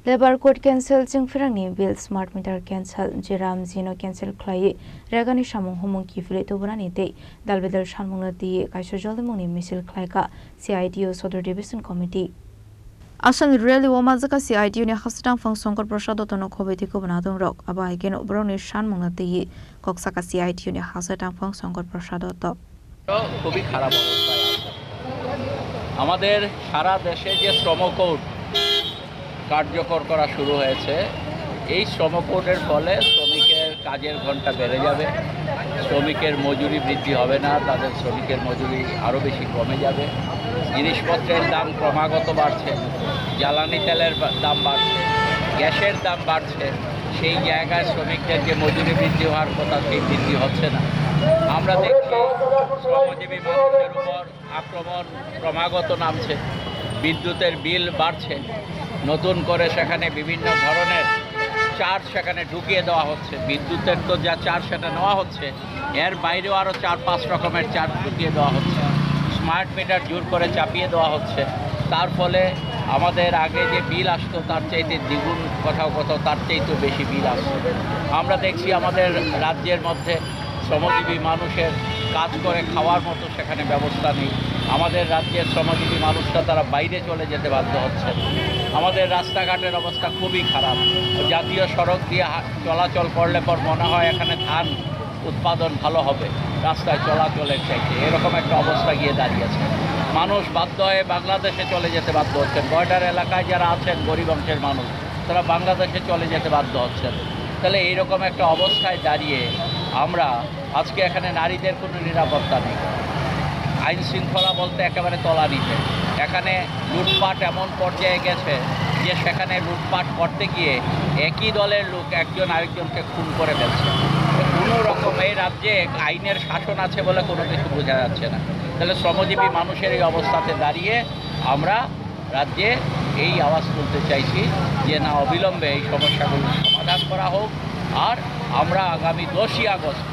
Labor code cancel jingfirangni bill smart meter cancel jiram jino cancel khlai regani samung humung kifle tobrani te dalbedal shanmungna ti kaisho jolimuni misil khlaika CITO Sodor Division Committee Asal really wamazaka CITO ni khastang phang songkor prasad tono khobeti ko banadong rok aba igen obroni shanmungna ti koksaka CITO ni khastang phang songkor prasad to খুবই খারাপ অবস্থায় আছে আমাদের সারা দেশে যে শ্রম code কার্যকর করা শুরু হয়েছে এই শ্রম কোডের ফলে শ্রমিকের কাজের ঘন্টা বেড়ে যাবে শ্রমিকের মজুরি বৃদ্ধি হবে না তাদের শ্রমিকের মজুরি আরও বেশি কমে যাবে জিনিসপত্রের দাম ক্রমাগত বাড়ছে জ্বালানি তেলের দাম বাড়ছে গ্যাসের দাম বাড়ছে সেই জায়গায় শ্রমিকদের যে মজুরি বৃদ্ধি হওয়ার কথা সেই বৃদ্ধি হচ্ছে না আমরা দেখছি শ্রমজীবী মানুষের উপর আক্রমণ ক্রমাগত নামছে বিদ্যুতের বিল বাড়ছে নতুন করে সেখানে বিভিন্ন ধরনের চার্জ সেখানে ঢুকিয়ে দেওয়া হচ্ছে বিদ্যুতের তো যা চার্জ সেটা নেওয়া হচ্ছে এর বাইরেও আরও 4-5 রকমের চার্জ ঢুকিয়ে দেওয়া হচ্ছে স্মার্ট মিটার জোর করে চাপিয়ে দেওয়া হচ্ছে তার ফলে আমাদের আগে যে বিল আসতো তার চাইতে দ্বিগুণ কোথাও কোথাও তার চাইতেও বেশি বিল আসছে আমরা দেখছি আমাদের রাজ্যের মধ্যে শ্রমজীবী মানুষের কাজ করে খাওয়ার মতো সেখানে ব্যবস্থা নেই আমাদের রাজ্যের শ্রমজীবী মানুষরা তারা বাইরে চলে যেতে বাধ্য হচ্ছে আমাদের রাস্তাঘাটের অবস্থা খুবই খারাপ জাতীয় সড়ক দিয়ে চলাচল করলে পর মনে হয় এখানে ধান উৎপাদন ভালো হবে রাস্তায় চলাচলের চাইতে এরকম একটা অবস্থা গিয়ে দাঁড়িয়েছে মানুষ বাধ্য হয়ে বাংলাদেশে চলে যেতে বাধ্য হচ্ছেন বর্ডার এলাকায় যারা আছেন গরিব অংশের মানুষ তারা বাংলাদেশে চলে যেতে বাধ্য হচ্ছেন তাহলে এইরকম একটা অবস্থায় দাঁড়িয়ে আমরা আজকে এখানে নারীদের কোনো নিরাপত্তা নেই আইন শৃঙ্খলা বলতে একেবারে তলানিতে এখানে লুটপাট এমন পর্যায়ে গেছে যে সেখানে লুটপাট করতে গিয়ে একই দলের লোক একজন আরেকজনকে খুন করে ফেলছে কোনো রকম এই রাজ্যে আইনের শাসন আছে বলে কোনো কিছু বোঝা যাচ্ছে না তাহলে শ্রমজীবী মানুষের এই অবস্থাতে দাঁড়িয়ে আমরা রাজ্যে এই আওয়াজ তুলতে চাইছি যে না অবিলম্বে এই সমস্যাগুলো সমাধান করা হোক আর আমরা আগামী 10ই আগস্ট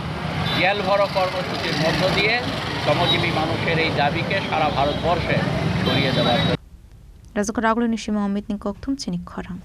জেল ভরো কর্মসূচির মধ্য দিয়ে শ্রমজীবী মানুষের এই দাবিকে সারা ভারতবর্ষে ছড়িয়ে দেওয়ার Razak Ragulu Nishima Amit Nikok Tum Chinik Khorang